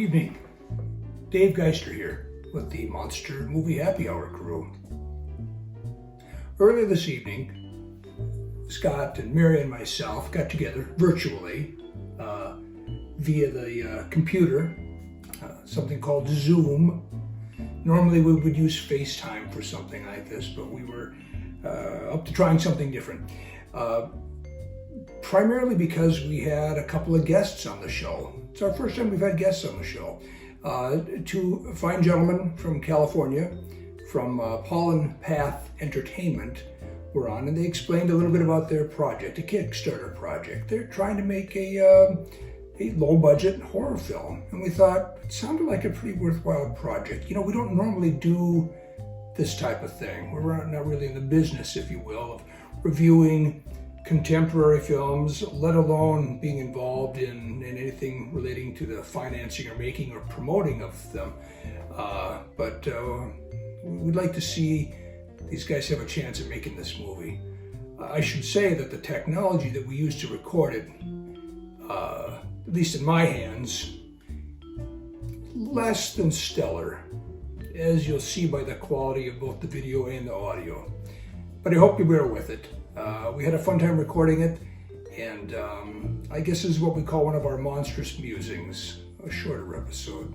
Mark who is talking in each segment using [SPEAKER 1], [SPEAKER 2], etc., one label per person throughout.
[SPEAKER 1] evening. Dave Geister here with the Monster Movie Happy Hour crew. Earlier this evening, Scott and Mary and myself got together virtually via the computer, something called Zoom. Normally we would use FaceTime for something like this, but we were up to trying something different. Primarily because we had a couple of guests on the show. It's our first time we've had guests on the show. Two fine gentlemen from California, from Paul & Path Entertainment, were on, and they explained a little bit about their project, a Kickstarter project. They're trying to make a low-budget horror film, and we thought it sounded like a pretty worthwhile project. You know, we don't normally do this type of thing. We're not really in the business, if you will, of reviewing contemporary films, let alone being involved in anything relating to the financing or making or promoting of them. But we'd like to see these guys have a chance at making this movie. I should say that the technology that we used to record it, at least in my hands, less than stellar, as you'll see by the quality of both the video and the audio. But I hope you bear with it. We had a fun time recording it, and I guess this is what we call one of our Monstrous Musings, a shorter episode.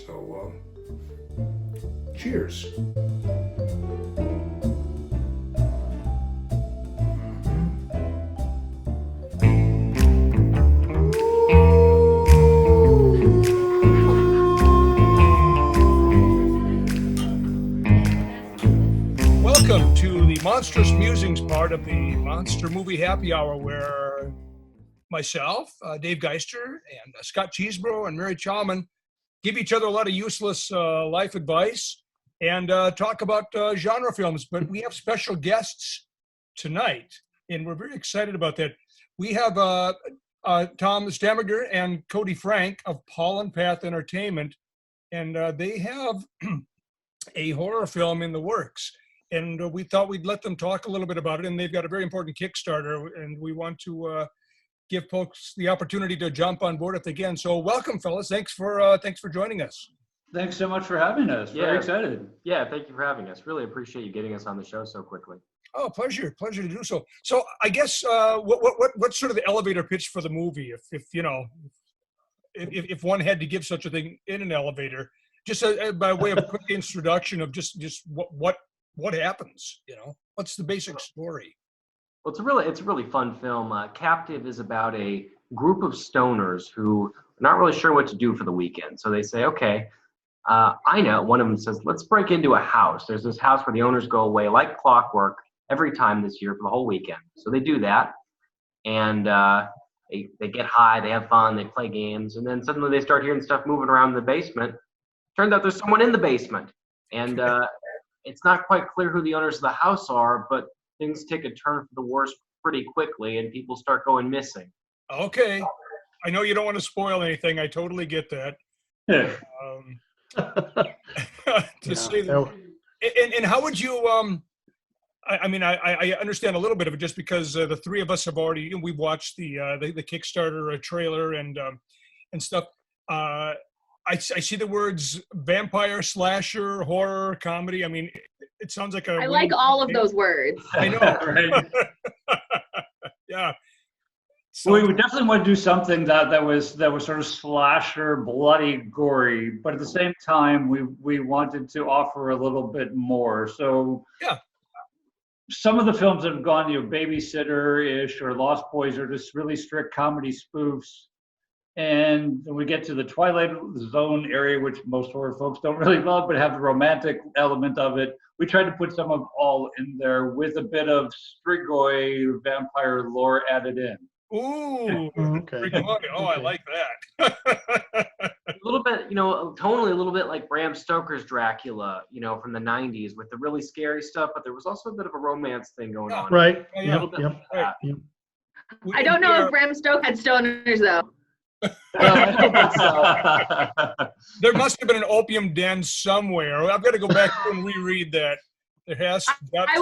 [SPEAKER 1] So, cheers. Welcome to the Monstrous Musings part of the Monster Movie Happy Hour, where myself, Dave Geister, and Scott Cheesebro and Mary Chalman give each other a lot of useless life advice and talk about genre films. But we have special guests tonight, and we're very excited about that. We have Tom Stamiger and Cody Frank of Paul & Path Entertainment, and they have a horror film in the works. And we thought we'd let them talk a little bit about it. And they've got a very important Kickstarter, and we want to give folks the opportunity to jump on board if they can. So welcome, fellas. Thanks for joining us.
[SPEAKER 2] Thanks so much for having us. Very excited.
[SPEAKER 3] Yeah, thank you for having us. Really appreciate you getting us on the show so quickly.
[SPEAKER 1] Oh, pleasure to do so. So I guess what's sort of the elevator pitch for the movie, if one had to give such a thing in an elevator, just by way of a quick introduction of just what happens, what's the basic story?
[SPEAKER 3] Well, it's a really fun film. Captive is about a group of stoners who are not really sure what to do for the weekend. So they say, okay, I know. One of them says, let's break into a house. There's this house where the owners go away like clockwork every time this year for the whole weekend. So they do that, and they get high, they have fun, they play games, and then suddenly they start hearing stuff moving around in the basement. Turns out there's someone in the basement, and it's not quite clear who the owners of the house are, but things take a turn for the worse pretty quickly, and people start going missing.
[SPEAKER 1] Okay. I know you don't want to spoil anything. I totally get that. Say that. And how would you, I understand a little bit of it just because the three of us have already, we watched the Kickstarter trailer and stuff. I see the words vampire, slasher, horror, comedy. I mean, it sounds like
[SPEAKER 4] I like all of those words.
[SPEAKER 1] I know. Right? Yeah.
[SPEAKER 2] So, we would definitely want to do something that was sort of slasher, bloody, gory, but at the same time, we wanted to offer a little bit more. So
[SPEAKER 1] yeah.
[SPEAKER 2] Some of the films that have gone, Babysitter-ish or Lost Boys are just really strict comedy spoofs. And when we get to the Twilight Zone area, which most horror folks don't really love, but have the romantic element of it, we tried to put some of all in there with a bit of Strigoi vampire lore added in.
[SPEAKER 1] Ooh, okay. Oh, I like that.
[SPEAKER 3] A little bit, tonally a little bit like Bram Stoker's Dracula, from the 90s with the really scary stuff, but there was also a bit of a romance thing going on.
[SPEAKER 5] Right.
[SPEAKER 3] A little bit like that.
[SPEAKER 4] I don't know if Bram Stoker had stoners, though.
[SPEAKER 1] There must have been an opium den somewhere. I've got to go back and reread that. There has.
[SPEAKER 4] I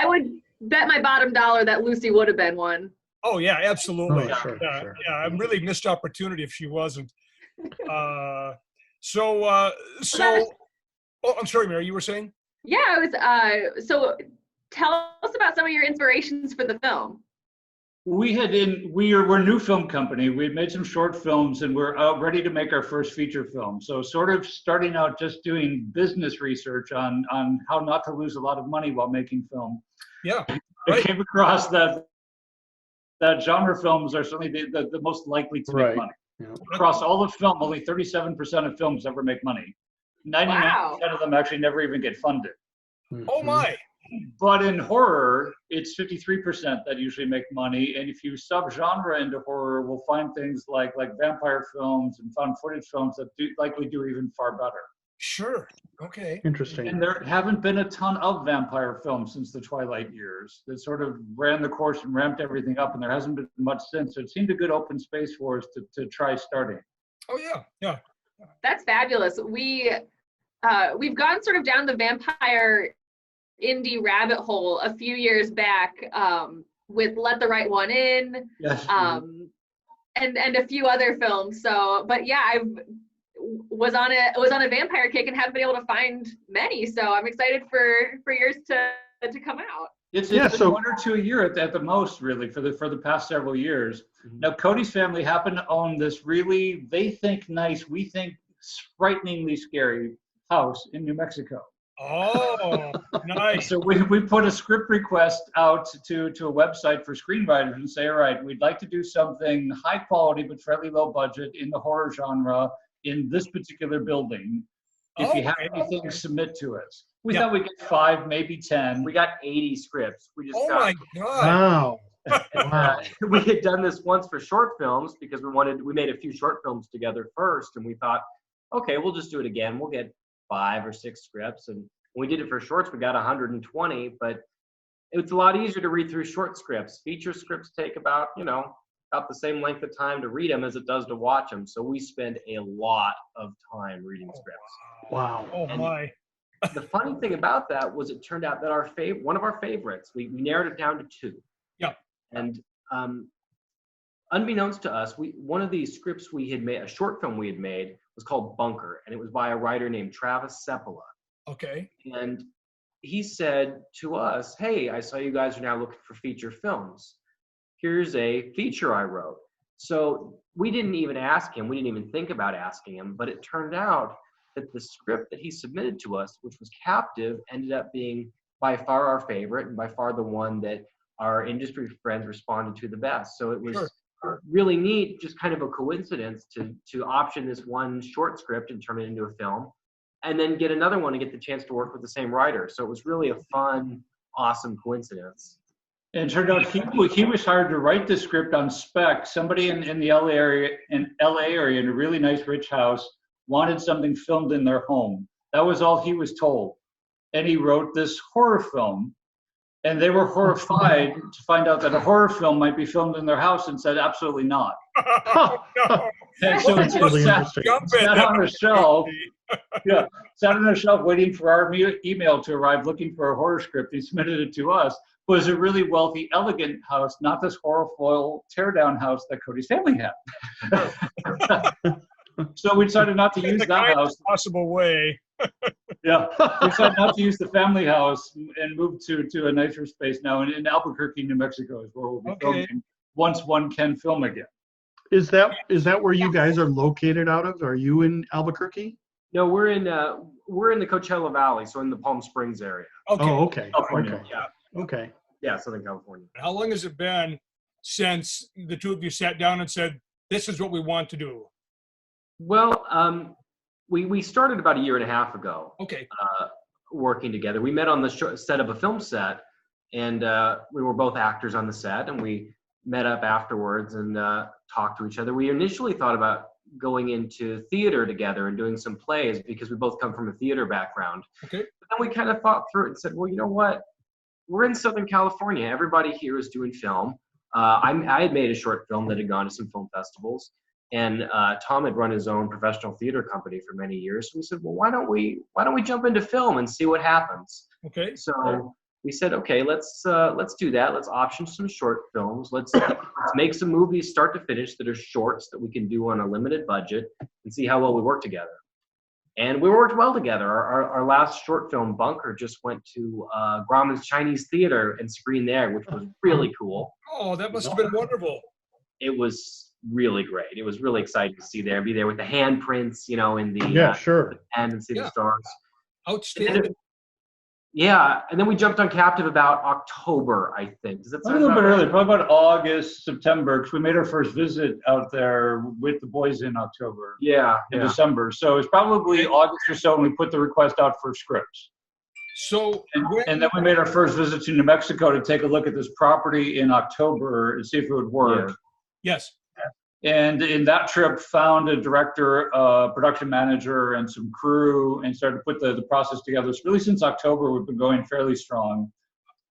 [SPEAKER 4] would bet my bottom dollar that Lucy would have been one.
[SPEAKER 1] Oh yeah, absolutely.
[SPEAKER 5] Oh, sure.
[SPEAKER 1] Yeah, I really missed opportunity if she wasn't. So, oh, I'm sorry, Mary, you were saying?
[SPEAKER 4] Yeah, so tell us about some of your inspirations for the film.
[SPEAKER 2] We're a new film company. We had made some short films and we're ready to make our first feature film. So sort of starting out just doing business research on how not to lose a lot of money while making film.
[SPEAKER 1] Yeah.
[SPEAKER 2] I came across that genre films are certainly the most likely to make money.
[SPEAKER 5] Yeah.
[SPEAKER 2] Across all of film, only 37% of films ever make money. 99% of them actually never even get funded.
[SPEAKER 1] Oh my.
[SPEAKER 2] But in horror, it's 53% that usually make money. And if you sub-genre into horror, we'll find things like vampire films and found footage films that likely do even far better.
[SPEAKER 1] Sure. Okay.
[SPEAKER 5] Interesting.
[SPEAKER 2] And there haven't been a ton of vampire films since the Twilight years that sort of ran the course and ramped everything up, and there hasn't been much since. So it seemed a good open space for us to try starting.
[SPEAKER 1] Oh yeah, yeah.
[SPEAKER 4] That's fabulous. We've gone sort of down the vampire indie rabbit hole a few years back with Let the Right One In,
[SPEAKER 2] Yes.
[SPEAKER 4] and a few other films. So, but yeah, I was on a vampire kick and haven't been able to find many. So I'm excited for yours to come out.
[SPEAKER 2] It's been one or two a year at the most, really, for the past several years. Mm-hmm. Now, Cody's family happened to own this really, they think nice, we think frighteningly scary house in New Mexico.
[SPEAKER 1] Oh, nice.
[SPEAKER 2] So we put a script request out to a website for screenwriters and say, all right, we'd like to do something high quality but fairly low budget in the horror genre in this particular building. If you have anything, submit to us. We thought we'd get 5, maybe 10.
[SPEAKER 3] We got 80 scripts. We just
[SPEAKER 1] my God.
[SPEAKER 5] Wow.
[SPEAKER 3] We had done this once for short films because we made a few short films together first, and we thought, okay, we'll just do it again. We'll get 5 or 6 scripts, and when we did it for shorts, we got 120, but it's a lot easier to read through short scripts. Feature scripts take about the same length of time to read them as it does to watch them. So we spend a lot of time reading scripts.
[SPEAKER 5] Wow.
[SPEAKER 1] Oh my.
[SPEAKER 3] The funny thing about that was it turned out that one of our favorites, we narrowed it down to 2.
[SPEAKER 1] Yeah.
[SPEAKER 3] And unbeknownst to us, one of these scripts we had made, a short film we had made, was called Bunker, and it was by a writer named Travis Seppala.
[SPEAKER 1] Okay.
[SPEAKER 3] And he said to us, hey, I saw you guys are now looking for feature films. Here's a feature I wrote. So we didn't even ask him. We didn't even think about asking him. But it turned out that the script that he submitted to us, which was Captive, ended up being by far our favorite and by far the one that our industry friends responded to the best. So it was really neat, just kind of a coincidence to option this one short script and turn it into a film, and then get another one and get the chance to work with the same writer. So it was really a fun, awesome coincidence.
[SPEAKER 2] And it turned out he was hired to write the script on spec. Somebody in the LA area, in a really nice rich house, wanted something filmed in their home. That was all he was told. And he wrote this horror film. And they were horrified to find out that a horror film might be filmed in their house, and said absolutely not.
[SPEAKER 1] No.
[SPEAKER 2] And so
[SPEAKER 5] That's really interesting.
[SPEAKER 2] sat on a shelf. Yeah, sat on a shelf waiting for our email to arrive, looking for a horror script. He submitted it to us. It was a really wealthy, elegant house, not this horrible teardown house that Cody's family had. So we decided not to use that house.
[SPEAKER 1] Possible way.
[SPEAKER 2] Yeah, we decided not to use the family house and moved to a nicer space now in Albuquerque, New Mexico, is where we'll be filming once one can film again.
[SPEAKER 5] Is that where you guys are located out of? Are you in Albuquerque?
[SPEAKER 3] No, we're in the Coachella Valley, so in the Palm Springs area.
[SPEAKER 1] Okay.
[SPEAKER 5] Oh, okay.
[SPEAKER 2] California.
[SPEAKER 5] Okay.
[SPEAKER 3] Yeah.
[SPEAKER 5] Okay.
[SPEAKER 3] Yeah, Southern California.
[SPEAKER 1] How long has it been since the two of you sat down and said, this is what we want to do?
[SPEAKER 3] Well, we started about a year and a half ago.
[SPEAKER 1] Okay.
[SPEAKER 3] Working together. We met on the set of a film set, and we were both actors on the set, and we met up afterwards and talked to each other. We initially thought about going into theater together and doing some plays because we both come from a theater background.
[SPEAKER 1] Okay.
[SPEAKER 3] But then we kind of thought through it and said, well, you know what? We're in Southern California. Everybody here is doing film. I had made a short film that had gone to some film festivals, and Tom had run his own professional theater company for many years. So we said, well, why don't we jump into film and see what happens?
[SPEAKER 1] Okay.
[SPEAKER 3] So we said, okay, let's do that. Let's option some short films. Let's make some movies start to finish that are shorts that we can do on a limited budget and see how well we work together. And we worked well together. Our last short film, Bunker, just went to Grauman's Chinese Theater and screened there, which was really cool.
[SPEAKER 6] Oh, that must have been wonderful.
[SPEAKER 3] It was really great. It was really exciting to see there, be there with the handprints, in the and see the stars.
[SPEAKER 6] Outstanding.
[SPEAKER 3] And then we jumped on Captive about October, I think. Does that
[SPEAKER 2] A
[SPEAKER 3] sound
[SPEAKER 2] little bit
[SPEAKER 3] about right?
[SPEAKER 2] early, probably about August, September, because we made our first visit out there with the boys in October, in December. So it's probably August or so when we put the request out for scripts.
[SPEAKER 6] So,
[SPEAKER 2] And then we made our first visit to New Mexico to take a look at this property in October and see if it would work.
[SPEAKER 6] yes.
[SPEAKER 2] And in that trip, found a director, production manager, and some crew, and started to put the process together. So really, since October, we've been going fairly strong.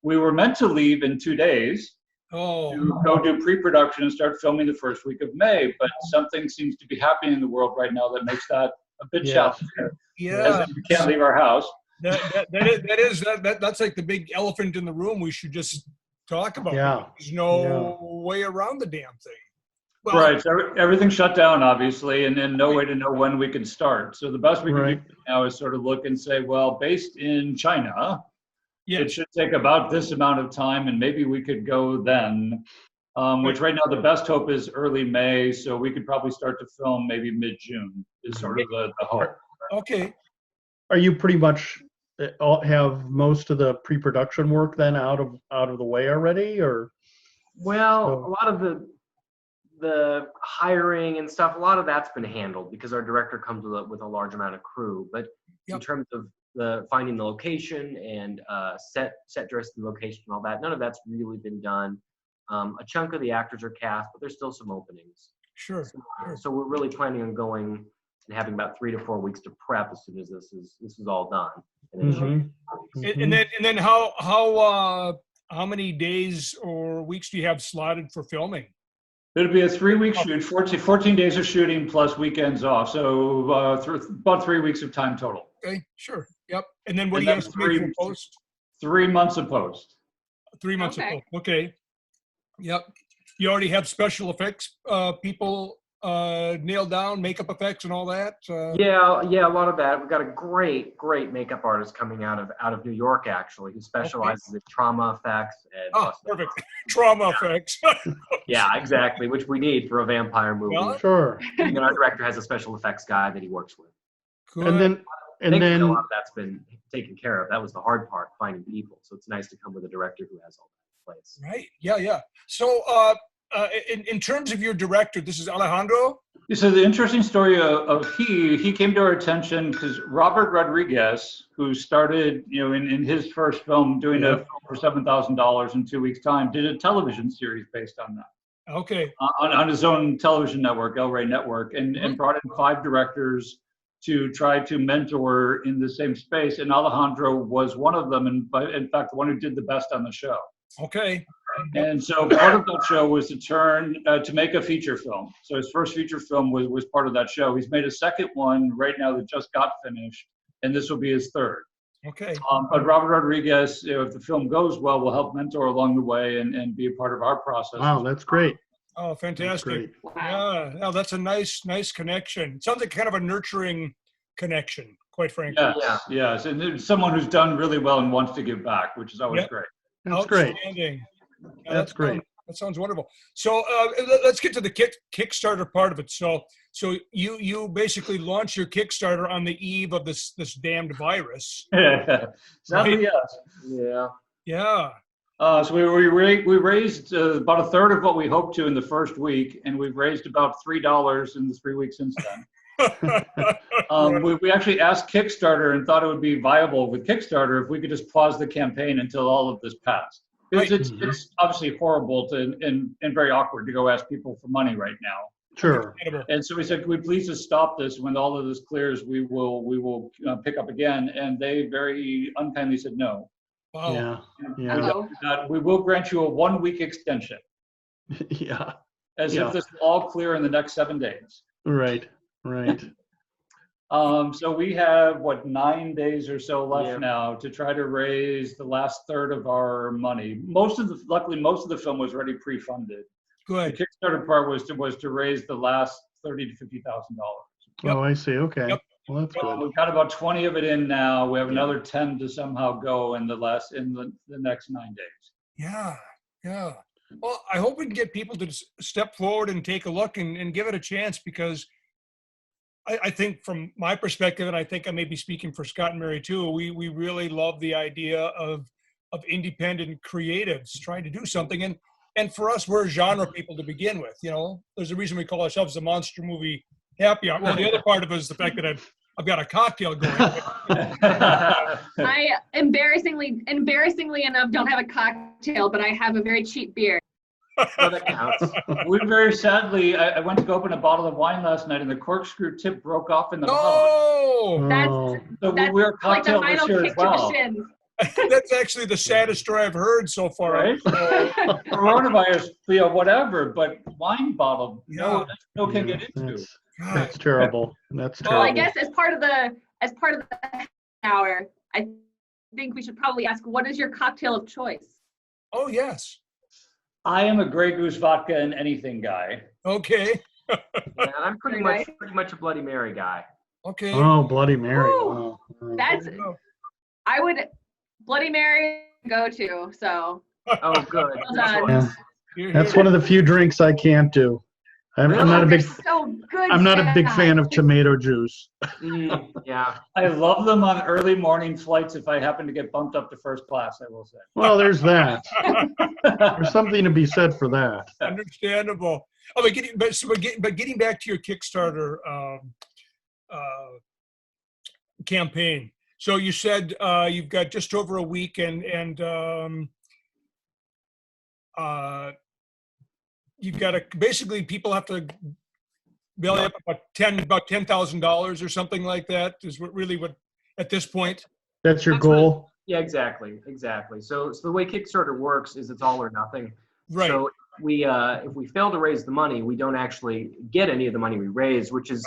[SPEAKER 2] We were meant to leave in 2 days to go do pre-production and start filming the first week of May, but something seems to be happening in the world right now that makes that a bit challenging.
[SPEAKER 6] Yeah.
[SPEAKER 2] We can't leave our house.
[SPEAKER 6] That's like the big elephant in the room we should just talk about.
[SPEAKER 5] Yeah.
[SPEAKER 6] There's no way around the damn thing. Well,
[SPEAKER 2] Right, so everything shut down, obviously, and then no way to know when we can start. So the best we can do now is sort of look and say, well, based in China, it should take about this amount of time, and maybe we could go then, which right now the best hope is early May, so we could probably start to film maybe mid-June is sort of the hope.
[SPEAKER 6] Okay.
[SPEAKER 5] Are you pretty much have most of the pre-production work then out of the way already, or?
[SPEAKER 3] Well, a lot of the hiring and stuff, a lot of that's been handled because our director comes with a large amount of crew. But in terms of the finding the location and set dress and location and all that, none of that's really been done. A chunk of the actors are cast, but there's still some openings.
[SPEAKER 6] Sure.
[SPEAKER 3] So we're really planning on going and having about 3 to 4 weeks to prep as soon as this is all done. And then
[SPEAKER 6] And then how many days or weeks do you have slotted for filming?
[SPEAKER 2] It'll be a 3-week shoot, 14 days of shooting plus weekends off. So about 3 weeks of time total.
[SPEAKER 6] Okay, sure. Yep. And then what do you estimate for post?
[SPEAKER 2] 3 months of post.
[SPEAKER 6] 3 months of post. Okay. Yep. You already have special effects people nailed down, makeup effects and all that?
[SPEAKER 3] Yeah, a lot of that. We've got a great makeup artist coming out of New York, actually, who specializes in trauma effects. And
[SPEAKER 6] perfect. Trauma effects.
[SPEAKER 3] Yeah, exactly, which we need for a vampire movie.
[SPEAKER 6] Well,
[SPEAKER 5] Sure.
[SPEAKER 3] And our director has a special effects guy that he works with.
[SPEAKER 6] good.
[SPEAKER 5] And then
[SPEAKER 3] Thankfully, a lot of that's been taken care of. That was the hard part, finding people. So it's nice to come with a director who has all that in place.
[SPEAKER 6] Right. Yeah. So in terms of your director, this is Alejandro?
[SPEAKER 2] So the interesting story of he came to our attention because Robert Rodriguez, who started, in his first film doing a film for $7,000 in 2 weeks' time, did a television series based on that.
[SPEAKER 6] Okay.
[SPEAKER 2] On his own television network, El Rey Network, and brought in 5 directors to try to mentor in the same space. And Alejandro was one of them, and in fact, the one who did the best on the show.
[SPEAKER 6] Okay.
[SPEAKER 2] And so part of that show was to make a feature film. So his first feature film was part of that show. He's made a second one right now that just got finished, and this will be his third.
[SPEAKER 6] Okay.
[SPEAKER 2] But Robert Rodriguez, if the film goes well, will help mentor along the way and be a part of our process.
[SPEAKER 5] wow, that's great.
[SPEAKER 6] Oh, fantastic.
[SPEAKER 5] Great.
[SPEAKER 6] Yeah. No, that's a nice connection. It sounds like kind of a nurturing connection, quite frankly.
[SPEAKER 2] Yes. And it's someone who's done really well and wants to give back, which is always great.
[SPEAKER 5] That's great.
[SPEAKER 6] Outstanding. Yeah,
[SPEAKER 5] That's great.
[SPEAKER 6] That sounds wonderful. So let's get to the Kickstarter part of it. So you basically launched your Kickstarter on the eve of this damned virus.
[SPEAKER 2] Sadly, yes.
[SPEAKER 3] Yeah.
[SPEAKER 6] Yeah.
[SPEAKER 2] So we raised about a third of what we hoped to in the first week, and we've raised about $3 in the 3 weeks since then. We actually asked Kickstarter and thought it would be viable with Kickstarter if we could just pause the campaign until all of this passed. Because it's obviously horrible and very awkward to go ask people for money right now.
[SPEAKER 5] Sure.
[SPEAKER 2] And so we said, "Can we please just stop this? When all of this clears, we will pick up again." And they very unkindly said no.
[SPEAKER 6] Wow.
[SPEAKER 5] Yeah.
[SPEAKER 2] We will grant you a 1-week extension,
[SPEAKER 5] Yeah.
[SPEAKER 2] as if this will all clear in the next 7 days.
[SPEAKER 5] Right.
[SPEAKER 2] So we have 9 days or so left
[SPEAKER 3] Yeah.
[SPEAKER 2] now to try to raise the last third of our money. Luckily, most of the film was already pre-funded. The
[SPEAKER 6] Good.
[SPEAKER 2] Kickstarter part was to raise the last $30,000 to $50,000.
[SPEAKER 6] Yep.
[SPEAKER 5] Oh, I see. Okay.
[SPEAKER 6] Yep.
[SPEAKER 5] Well, that's good.
[SPEAKER 2] We've got about 20 of it in now. We have
[SPEAKER 3] Yeah.
[SPEAKER 2] another 10 to somehow go in the next 9 days.
[SPEAKER 6] Yeah. Yeah. Well, I hope we can get people to step forward and take a look and give it a chance, because I think from my perspective, and I think I may be speaking for Scott and Mary too, we really love the idea of independent creatives trying to do something. And for us, we're genre people to begin with. You know, there's a reason we call ourselves the Monster Movie Happy Hour. Well, the other part of it is the fact that I've got a cocktail going.
[SPEAKER 4] I embarrassingly enough don't have a cocktail, but I have a very cheap beer.
[SPEAKER 3] So that counts.
[SPEAKER 2] We very sadly, I went to go open a bottle of wine last night, and the corkscrew tip broke off in the bottle.
[SPEAKER 6] Oh,
[SPEAKER 4] That's
[SPEAKER 5] Oh,
[SPEAKER 2] So
[SPEAKER 4] that's
[SPEAKER 2] we're
[SPEAKER 4] like the
[SPEAKER 2] cocktail this
[SPEAKER 4] final
[SPEAKER 2] year
[SPEAKER 4] kick
[SPEAKER 2] as well.
[SPEAKER 4] to the shins.
[SPEAKER 6] that's actually the saddest story I've heard so far.
[SPEAKER 2] Right? Coronavirus, whatever, but wine bottle,
[SPEAKER 6] Yeah.
[SPEAKER 2] no can get into.
[SPEAKER 5] that's, that's terrible. That's
[SPEAKER 6] Well,
[SPEAKER 5] terrible.
[SPEAKER 4] Well, I guess as part of the hour, I think we should probably ask, what is your cocktail of choice?
[SPEAKER 6] Oh, yes.
[SPEAKER 2] I am a Grey Goose vodka and anything guy.
[SPEAKER 6] Okay.
[SPEAKER 3] Yeah, I'm pretty
[SPEAKER 4] Very
[SPEAKER 3] much a Bloody Mary guy.
[SPEAKER 6] Okay.
[SPEAKER 5] Oh, Bloody Mary.
[SPEAKER 4] Woo.
[SPEAKER 5] Wow.
[SPEAKER 4] That's
[SPEAKER 6] There you go.
[SPEAKER 4] I would Bloody Mary go to. So
[SPEAKER 3] Oh, good.
[SPEAKER 4] well done.
[SPEAKER 5] Yeah.
[SPEAKER 6] You're
[SPEAKER 5] That's
[SPEAKER 6] here.
[SPEAKER 5] one of the few drinks I can't do. I'm
[SPEAKER 3] Really?
[SPEAKER 5] not a big.
[SPEAKER 4] They're so good.
[SPEAKER 5] I'm not a big
[SPEAKER 4] Scott.
[SPEAKER 5] fan of tomato juice.
[SPEAKER 3] Yeah.
[SPEAKER 2] I love them on early morning flights if I happen to get bumped up to first class, I will say.
[SPEAKER 5] Well, there's that. There's something to be said for that.
[SPEAKER 6] Understandable. Oh, but getting back to your Kickstarter campaign. So you said you've got just over a week, and you've got to basically people have to belly up about $10,000 or something like that. Is what at this point.
[SPEAKER 5] That's your
[SPEAKER 3] That's what-
[SPEAKER 5] goal.
[SPEAKER 3] Yeah, exactly. So the way Kickstarter works is it's all or nothing.
[SPEAKER 6] Right.
[SPEAKER 3] So if we fail to raise the money, we don't actually get any of the money we raise, which is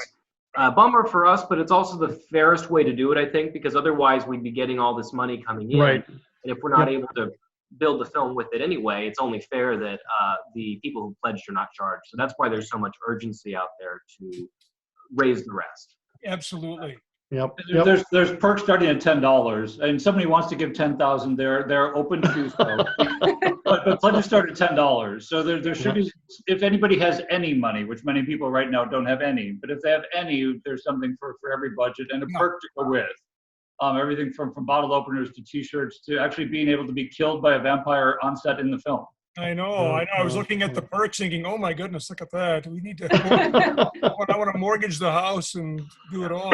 [SPEAKER 3] a bummer for us, but it's also the fairest way to do it, I think, because otherwise we'd be getting all this money coming in.
[SPEAKER 5] Right.
[SPEAKER 3] And if we're not able to build the film with it anyway, it's only fair that the people who pledged are not charged. So that's why there's so much urgency out there to raise the rest.
[SPEAKER 6] Absolutely.
[SPEAKER 5] Yep. Yep.
[SPEAKER 2] There's perks starting at $10, and somebody wants to give 10,000. They're open to do so. but pledges start at $10. So there should be, if anybody has any money, which many people right now don't have any, but if they have any, there's something for every budget and a perk to go with. Everything from bottle openers to T-shirts to actually being able to be killed by a vampire on set in the film.
[SPEAKER 6] I know. I was looking at the perks, thinking, "Oh my goodness, look at that! We need to. I want to mortgage the house and do it all."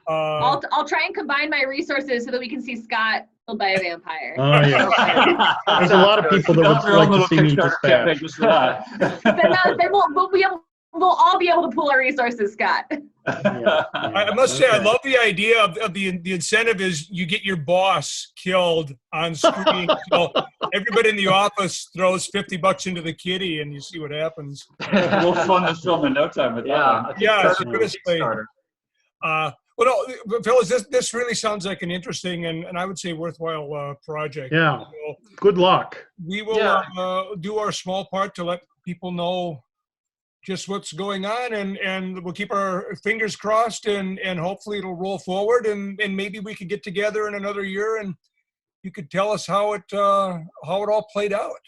[SPEAKER 4] I'll try and combine my resources so that we can see Scott killed by a vampire.
[SPEAKER 5] Oh yeah. There's a lot of people that would like to see me dispatched.
[SPEAKER 2] Just for that.
[SPEAKER 4] then we'll all be able to pool our resources, Scott.
[SPEAKER 5] Yeah.
[SPEAKER 6] I must say, I
[SPEAKER 5] Okay.
[SPEAKER 6] love the idea of the incentive is you get your boss killed on screen. So everybody in the office throws $50 into the kitty, and you see what happens.
[SPEAKER 2] We'll fund this film in no time with that
[SPEAKER 3] Yeah.
[SPEAKER 2] one.
[SPEAKER 3] a
[SPEAKER 6] Yeah,
[SPEAKER 3] Kickstarter is a
[SPEAKER 6] seriously.
[SPEAKER 3] Kickstarter.
[SPEAKER 6] Well, no, fellas, this really sounds like an interesting and I would say worthwhile project.
[SPEAKER 5] Yeah.
[SPEAKER 6] So
[SPEAKER 5] Good luck.
[SPEAKER 6] we will
[SPEAKER 3] Yeah.
[SPEAKER 6] do our small part to let people know just what's going on, and we'll keep our fingers crossed, and hopefully it'll roll forward, and maybe we could get together in another year and you could tell us how it all played out.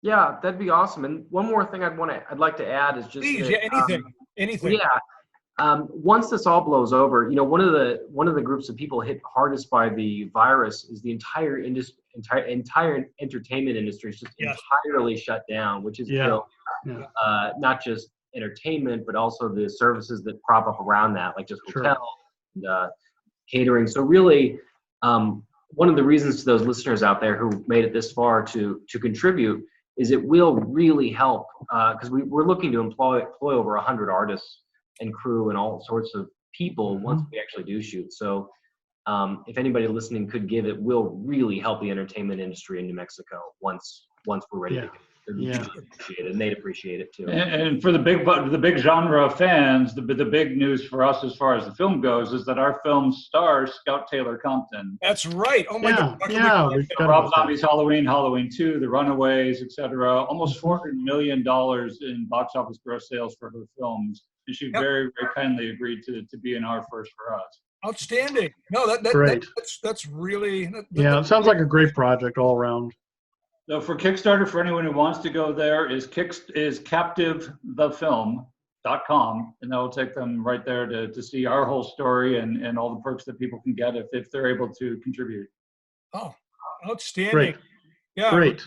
[SPEAKER 3] Yeah, that'd be awesome. And one more thing I'd like to add is just
[SPEAKER 6] Please,
[SPEAKER 3] that,
[SPEAKER 6] yeah, anything.
[SPEAKER 3] Once this all blows over, one of the groups of people hit hardest by the virus is the entire entertainment industry is just
[SPEAKER 6] Yes.
[SPEAKER 3] entirely shut down, which is
[SPEAKER 5] Yeah.
[SPEAKER 3] killed,
[SPEAKER 5] Yeah.
[SPEAKER 3] not just entertainment, but also the services that prop up around that, like just
[SPEAKER 5] Sure.
[SPEAKER 3] hotel and catering. So really, one of the reasons to those listeners out there who made it this far to contribute is it will really help, because we're looking to employ over 100 artists and crew and all sorts of people once we actually do shoot. So if anybody listening could give, it will really help the entertainment industry in New Mexico once once we're ready
[SPEAKER 5] Yeah.
[SPEAKER 3] to go. They'd appreciate it, and they'd appreciate it too.
[SPEAKER 2] And for the big genre fans, the big news for us as far as the film goes is that our film stars Scout Taylor Compton.
[SPEAKER 6] That's right. Oh my God.
[SPEAKER 5] we forgot
[SPEAKER 2] Rob
[SPEAKER 5] about that.
[SPEAKER 2] Zombie's Halloween, Halloween 2, The Runaways, etc. Almost $400 million in box office gross sales for her films. And she very, very kindly agreed to be in our first for us.
[SPEAKER 6] Outstanding. No,
[SPEAKER 5] Great.
[SPEAKER 6] that's really.
[SPEAKER 5] It sounds like a great project all around.
[SPEAKER 2] So for Kickstarter, for anyone who wants to go there, is captivethefilm.com, and that will take them right there to see our whole story and all the perks that people can get if they're able to contribute.
[SPEAKER 6] Oh, outstanding.
[SPEAKER 5] Great.
[SPEAKER 6] Yeah.
[SPEAKER 5] Great.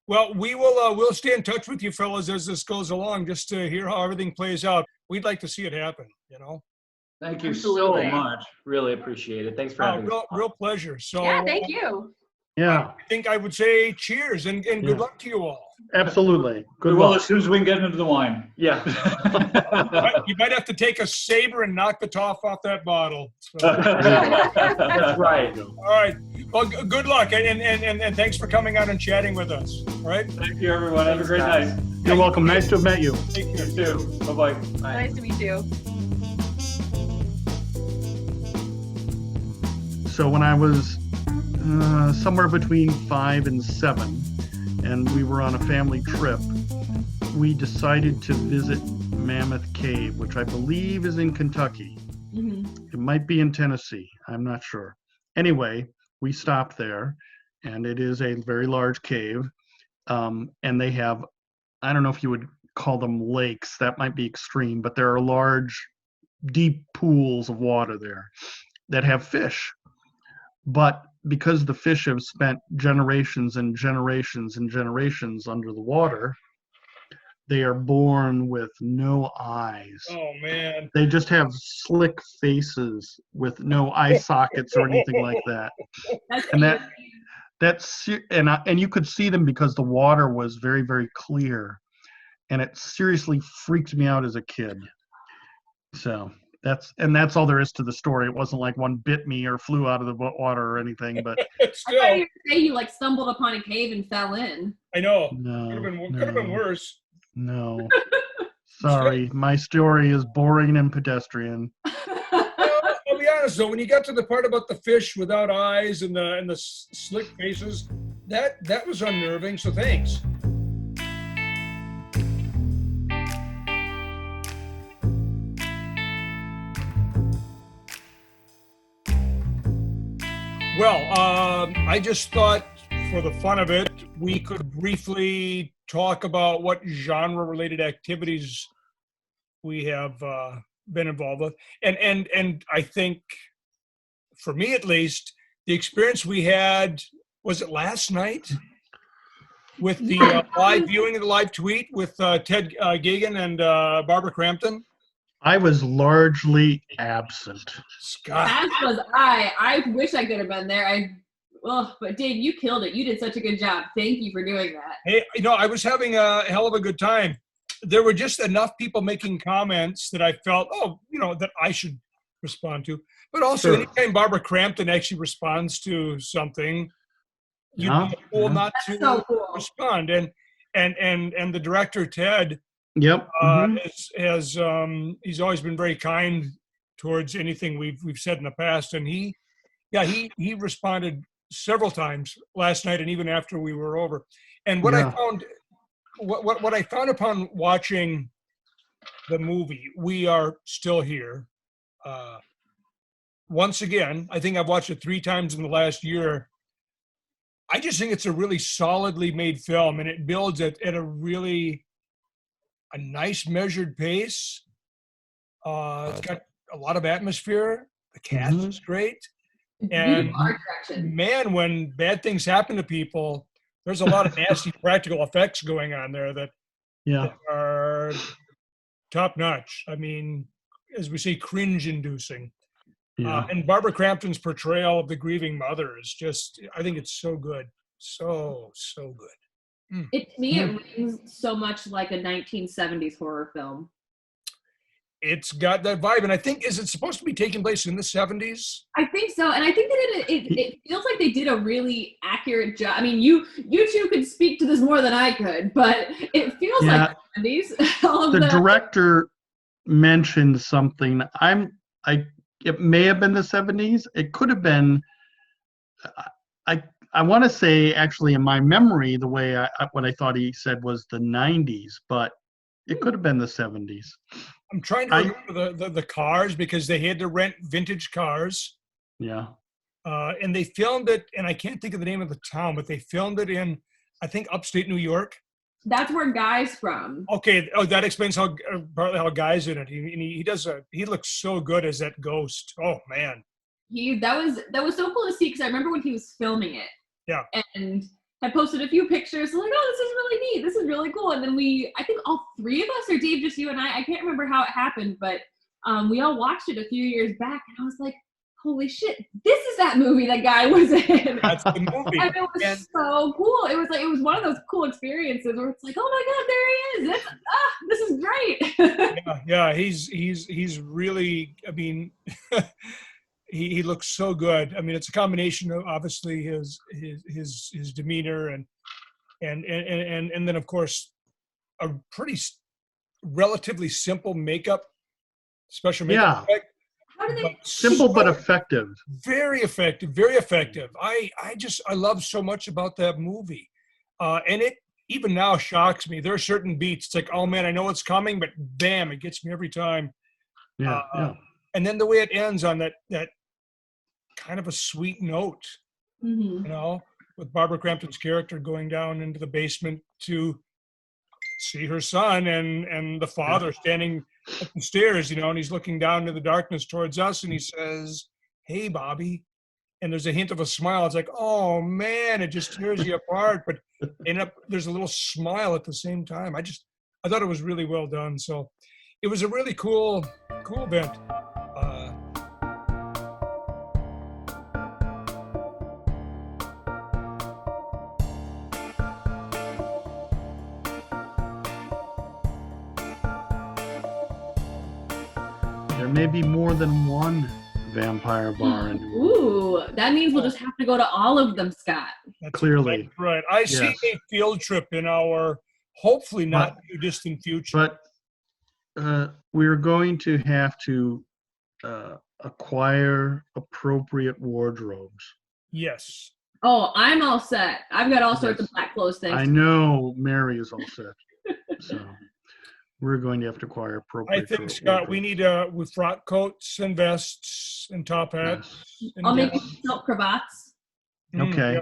[SPEAKER 6] Well, we'll stay in touch with you fellas as this goes along, just to hear how everything plays out. We'd like to see it happen,
[SPEAKER 2] Thank you
[SPEAKER 4] Absolutely.
[SPEAKER 2] so much.
[SPEAKER 3] Really appreciate it. Thanks for having us.
[SPEAKER 6] Real pleasure. So
[SPEAKER 4] Yeah, thank you.
[SPEAKER 5] Yeah,
[SPEAKER 6] I think I would say cheers and good luck to you all.
[SPEAKER 5] absolutely. Good
[SPEAKER 2] Well,
[SPEAKER 5] luck.
[SPEAKER 2] as soon as we can get into the wine.
[SPEAKER 3] Yeah.
[SPEAKER 6] You might have to take a saber and knock the top off that bottle. So,
[SPEAKER 3] That's right.
[SPEAKER 6] all right. Well, good luck and thanks for coming out and chatting with us. All right.
[SPEAKER 2] Thank you, everyone. Have a great
[SPEAKER 3] Thanks,
[SPEAKER 2] night.
[SPEAKER 5] You're welcome. Nice to have met you.
[SPEAKER 6] Take care.
[SPEAKER 2] You too. Bye-bye.
[SPEAKER 4] Nice to meet you.
[SPEAKER 5] So when I was somewhere between 5 and 7, and we were on a family trip, we decided to visit Mammoth Cave, which I believe is in Kentucky. It might be in Tennessee. I'm not sure. Anyway, we stopped there, and it is a very large cave. And they have, I don't know if you would call them lakes. That might be extreme, but there are large, deep pools of water there that have fish. But because the fish have spent generations and generations and generations under the water, they are born with no eyes.
[SPEAKER 6] Oh man.
[SPEAKER 5] They just have slick faces with no eye sockets or anything like that. And you could see them because the water was very, very clear, and it seriously freaked me out as a kid. So that's all there is to the story. It wasn't like one bit me or flew out of the water or anything, but
[SPEAKER 6] Still,
[SPEAKER 7] I thought you were saying you like stumbled upon a cave and fell in.
[SPEAKER 6] I know.
[SPEAKER 5] no,
[SPEAKER 6] Could have been worse.
[SPEAKER 5] no. Sorry, my story is boring and pedestrian.
[SPEAKER 6] I'll be honest though, when you got to the part about the fish without eyes and the slick faces, that was unnerving. So thanks. Well, I just thought for the fun of it, we could briefly talk about what genre-related activities we have been involved with. And I think, for me at least, the experience we had, was it last night? With the live viewing of the live tweet with Ted Geoghegan and Barbara Crampton?
[SPEAKER 5] I was largely absent.
[SPEAKER 6] Scott.
[SPEAKER 7] As was I. I wish I could have been there. But Dave, you killed it. You did such a good job. Thank you for doing that.
[SPEAKER 6] Hey, I was having a hell of a good time. There were just enough people making comments that I felt, that I should respond to. But also, anytime Barbara Crampton actually responds to something, you'd be a fool not to
[SPEAKER 7] so cool.
[SPEAKER 6] respond. And the director, Ted,
[SPEAKER 5] Yep.
[SPEAKER 6] has he's always been very kind towards anything we've said in the past, and he responded several times last night and even after we were over. And what I found, what I found upon watching the movie, We Are Still Here. Once again, I think I've watched it 3 times in the last year. I just think it's a really solidly made film, and it builds at a nice measured pace. It's got a lot of atmosphere. The cast is great. And
[SPEAKER 7] Art direction.
[SPEAKER 6] man, when bad things happen to people, there's a lot of nasty practical effects going on there that are top notch. I mean, as we say, cringe inducing. And Barbara Crampton's portrayal of the grieving mother is just, I think it's so good. So good.
[SPEAKER 7] To me, it rings so much like a 1970s horror film.
[SPEAKER 6] it's got that vibe. And I think, is it supposed to be taking place in the 70s?
[SPEAKER 7] I think so, and I think that it feels like they did a really accurate job. I mean, you two could speak to this more than I could, but it feels like the 70s. All of
[SPEAKER 5] The director mentioned something. It may have been the 70s. It could have been. I want to say, actually, in my memory, the way what I thought he said was the 90s, but it could have been the 70s.
[SPEAKER 6] I'm trying to remember the cars, because they had to rent vintage cars.
[SPEAKER 5] Yeah.
[SPEAKER 6] And they filmed it, and I can't think of the name of the town, but they filmed it in, I think, upstate New York.
[SPEAKER 7] That's where Guy's from.
[SPEAKER 6] Okay. Oh, that explains partly how Guy's in it. He looks so good as that ghost. Oh man.
[SPEAKER 7] That was so cool to see, because I remember when he was filming it.
[SPEAKER 6] Yeah.
[SPEAKER 7] And I posted a few pictures, like, oh, this is really neat. This is really cool. And then I think all three of us, or Dave, just you and I can't remember how it happened, but we all watched it a few years back, and I was like, holy shit, this is that movie that Guy was in.
[SPEAKER 6] That's the movie.
[SPEAKER 7] And it was so cool. It was one of those cool experiences where it's like, oh my God, there he is. This is great.
[SPEAKER 6] Yeah. He's really, I mean, he looks so good. I mean, it's a combination of obviously his demeanor and then of course a pretty relatively simple special makeup effect.
[SPEAKER 5] Simple but effective.
[SPEAKER 6] Very effective. Very effective. I love so much about that movie, and it even now shocks me. There are certain beats. It's like, oh man, I know it's coming, but bam, it gets me every time.
[SPEAKER 5] Yeah.
[SPEAKER 6] And then the way it ends on that kind of a sweet note,
[SPEAKER 7] Mm-hmm.
[SPEAKER 6] you know, with Barbara Crampton's character going down into the basement to see her son, and the father standing at the stairs, you know, and he's looking down into the darkness towards us, and he says, "Hey, Bobby," and there's a hint of a smile. It's like, oh man, it just tears you apart, but there's a little smile at the same time. I thought it was really well done. So it was a really cool event.
[SPEAKER 5] There may be more than one vampire bar in New York.
[SPEAKER 7] Ooh, that means we'll just have to go to all of them, Scott.
[SPEAKER 5] Clearly.
[SPEAKER 6] That's right. I see a field trip in our hopefully not too distant future.
[SPEAKER 5] But we're going to have to acquire appropriate wardrobes.
[SPEAKER 6] Yes.
[SPEAKER 7] Oh, I'm all set. I've got all sorts of black clothes things.
[SPEAKER 5] I know Mary is all set. So we're going to have to acquire appropriate.
[SPEAKER 6] I think, Scott, we need with frock coats and vests and top hats.
[SPEAKER 5] Yes.
[SPEAKER 6] And
[SPEAKER 7] I'll make you silk cravats.
[SPEAKER 5] Okay.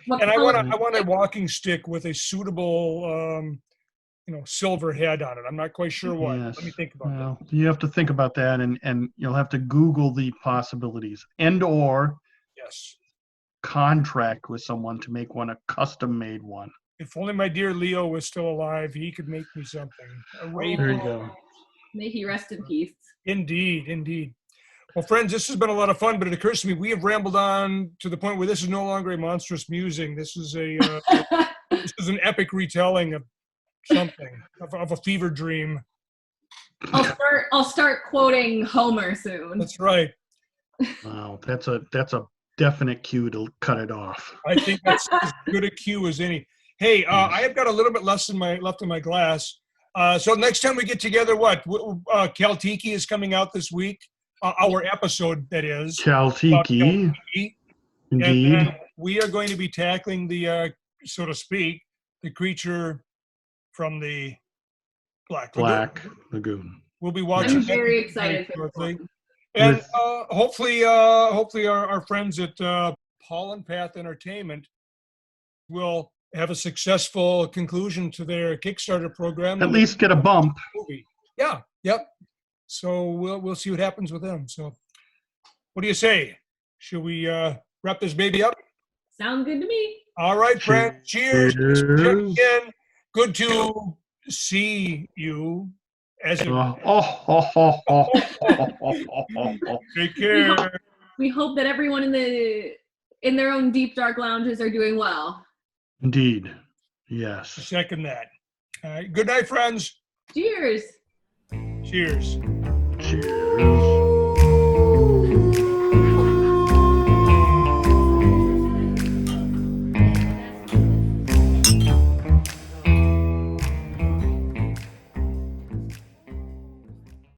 [SPEAKER 6] Yeah. And I want a walking stick with a suitable, silver head on it. I'm not quite sure what.
[SPEAKER 5] Yes.
[SPEAKER 6] Let me think about that.
[SPEAKER 5] You have to think about that, and you'll have to Google the possibilities, or
[SPEAKER 6] Yes.
[SPEAKER 5] contract with someone to make one a custom-made one.
[SPEAKER 6] If only my dear Leo was still alive, he could make me something.
[SPEAKER 5] There you go.
[SPEAKER 7] May he rest in peace.
[SPEAKER 6] Indeed, indeed. Well, friends, this has been a lot of fun, but it occurs to me we have rambled on to the point where this is no longer a monstrous musing. This is this is an epic retelling of something, of a fever dream.
[SPEAKER 7] I'll start quoting Homer soon.
[SPEAKER 6] That's right.
[SPEAKER 5] Wow, that's a definite cue to cut it off.
[SPEAKER 6] I think that's as good a cue as any. Hey, I have got a little bit left in my glass. So next time we get together, Caltiki is coming out this week. Our episode, that is.
[SPEAKER 5] Caltiki. Indeed.
[SPEAKER 6] And we are going to be tackling the, so to speak, the creature from the Black
[SPEAKER 5] Lagoon.
[SPEAKER 6] We'll be watching.
[SPEAKER 7] I'm very excited for
[SPEAKER 6] this. And hopefully our friends at Paul and Path Entertainment will have a successful conclusion to their Kickstarter program.
[SPEAKER 5] At least get a bump.
[SPEAKER 6] Movie. Yeah. Yep. So we'll see what happens with them. So, what do you say? Should we wrap this baby up?
[SPEAKER 7] Sounds good to me.
[SPEAKER 6] All right, friends. Cheers.
[SPEAKER 5] Cheers.
[SPEAKER 6] Again. Good to see you. Take care.
[SPEAKER 7] We hope that everyone in their own deep dark lounges are doing well.
[SPEAKER 5] Indeed. Yes.
[SPEAKER 6] Second that. Good night, friends.
[SPEAKER 7] Cheers.
[SPEAKER 6] Cheers.
[SPEAKER 5] Cheers.